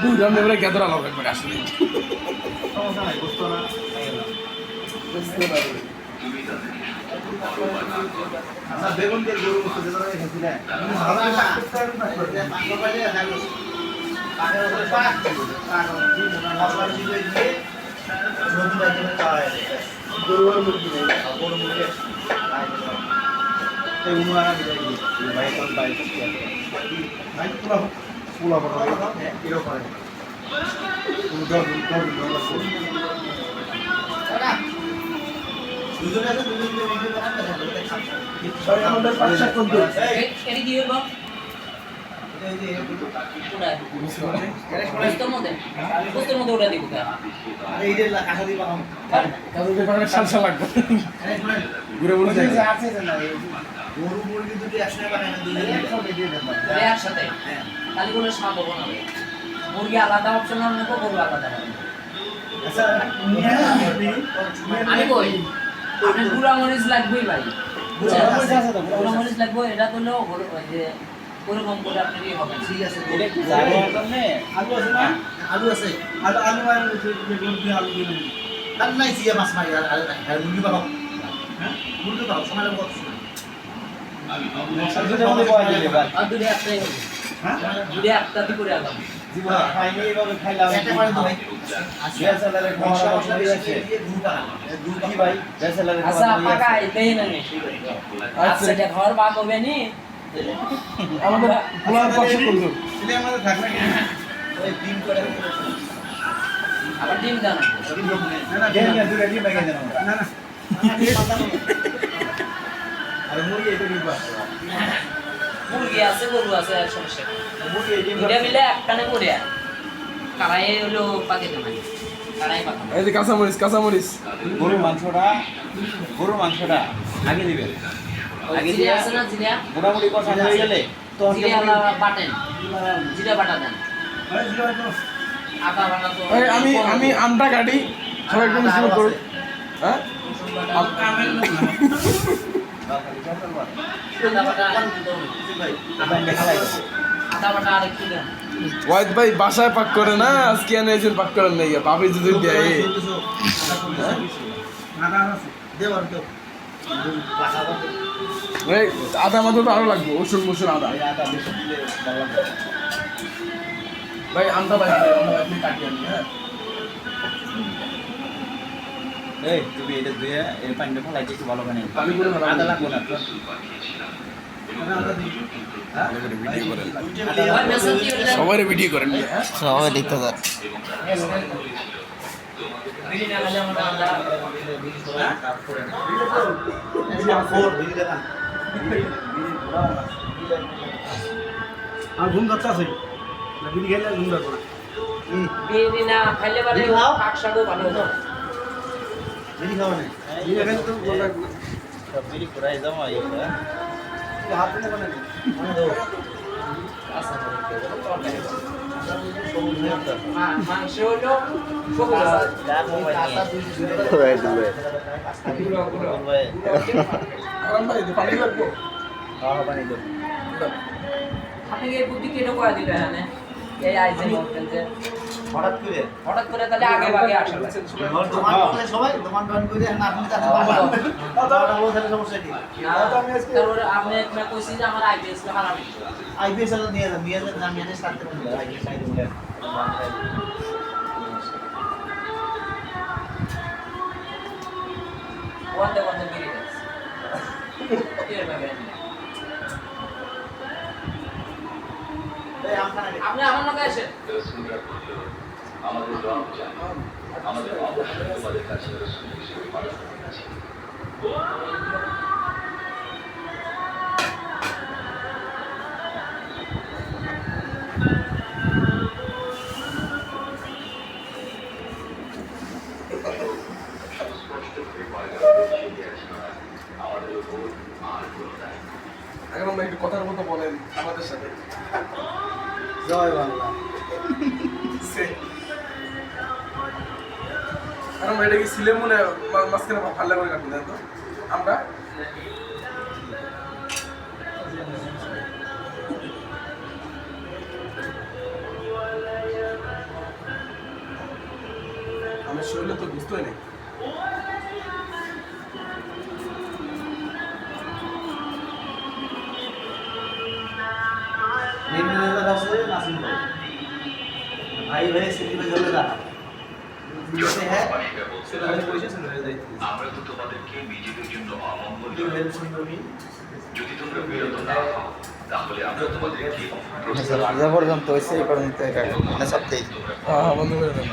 দুই গ্রাম নেবে কেতরা লোক একবার আসলে বেগুন দিয়ে গরু মুখে যেটা রেখেছিলেন গরুর মুরগি নেই গরু মুরগি এই উনারা বিদায় দিয়ে ভাই কোন ভাই ভাই পুরা পুরা বড় এরো করে দুজন আছে দুজন ভিডিও বানাতে আমাদের পাঁচটা কোন এরি কি হলো পুরো পুস্তর মধ্যে ওটা দিব আরে এই যে কাঁচা দিবা हम কাজে ব্যাপারে সালসা লাগবে ঘুরে ঘুরে যাই আছে না গরু মুরগি দুটো একসাথে বানায় না দুজন একসাথে দিয়ে দেন একসাথে তাহলে কোনো স্বাদ হবে না মুরগি আলাদা অপশন আর নেবো গরু আলাদা আচ্ছা আমি কই আপনি গুড়া মরিচ লাগবেই ভাই গুড়া মরিচ লাগবে এটা তো হলো যে ওরকম করে আপনি কি হবে ঠিক আছে এটা কি জায়গার জন্য আলু আছে না আলু আছে আলু আর বেগুন দিয়ে আলু দিয়ে তার নাই জিয়া মাছ মারি আর মুরগি পাবো হ্যাঁ মুরগি পাবো সময় লাগবে আর দুটো একটাই হবে হ্যাঁ দুটো একটা দি করে আলাম জীবন খাইনি এভাবে খাইলাম একটা করে তো ভাই গ্যাসেলারে মশলা দিয়ে দুধ কি ভাই গ্যাসেলারে আচ্ছা পাকা এটাই না নি আচ্ছা এটা ঘর বাক হবে নি আমাদের পোলার পাশে কোন দূর এটা আমাদের থাকবে কি ওই ডিম করে আবার ডিম দাও না না ডিম না দুটো ডিম বাকি দেন না না আরে মুরগি এটা ডিম পাস মুরগি আছে গরু আছে আর সমস্যা মুরগি ডিম এটা মিলে একখানে করে কারাই হলো পাকে দেন কারাই পাকা এই যে কাঁচামরিচ গরুর মাংসটা আগে দিবেন আগে জিরা আছে না জিরা মোটামুটি কথা হয়ে গেলে তো জিরা বাটেন জিরা বাটা দেন আদা বাটা তো এই আমি আমটা কাটি সবাই একটু শুরু করুন হ্যাঁ আদা বাটা আর একটু দেন ওয়াইদ ভাই বাসায় পাক করে না আজকে এনেছেন পাক করেন নাই ভাবি যদি দেয় এই আদা মাত্র তো আরো লাগবে রসুন আদা ভাই আমটা ভাই আপনি কাটিয়ে আনি হ্যাঁ এই তুমি এটা দিয়ে এর পানিটা ফলাই একটু ভালো বানাই পানি করে ভালো আদা লাগবে না ভিডিও করেন ভাই মেসেজ দিয়ে দেন সবাই ভিডিও করেন সবাই দেখতে থাক বিড়ি না হলে আমরা আদা আর ঘুম করতে আছে বিড়ি খেলে ঘুম রাখো বিড়ি না খাইলে পারে শাক শাকও ভালো হতো বিড়ি খাওয়া নেই বিড়ি খেলে তো সব বিড়ি পুরাই জমা হাত দিলে বানাই মাংস হলো সবুজ আরাম ভাই পানি লাগবো আপনি এই বুদ্ধি কেটে করে দিলে হ্যাঁ এই আইজেন বলতেন যে হঠাৎ করে তাহলে আগে ভাগে আসা দোকান করলে সবাই দোকান করে না আপনি তাহলে বাবা বলতে সমস্যা কি তারপরে আপনি একটা কইছি যে আমার আইপিএস টা হারামি আইপিএস এর নিয়ে যান আমি এনে সাথে বলে আইপিএস আই বলে ওয়ান্ডে বেরিয়ে গেছে এর ভাবে আপনি আমার নামে আসেন আমাদের অবশ্যই তোমাদের কাছে রাসূল হিসেবে পালন করেছি এখন আমরা একটু কথার মতো বলেন আমাদের সাথে জয় বাংলা কারণ এটা কি ছিলে মনে মাঝখানে ফাল্লা করে কাটুন তো আমরা আছে নাসিম ভাই ভাই ভাই সিটি ভাই চলে না বুঝতে হ্যাঁ সেটা ভাই পয়সা ছিল হয়ে যাইতে আমরা তো তোমাদেরকে নিজেদের জন্য অমঙ্গল তুই হেল্প শুনবি যদি তোমরা বিরত না হও তাহলে আমরা তোমাদেরকে পর্যন্ত হয়েছে এই পর্যন্ত এটা মানে সপ্তাহে হ্যাঁ বন্ধ করে দেন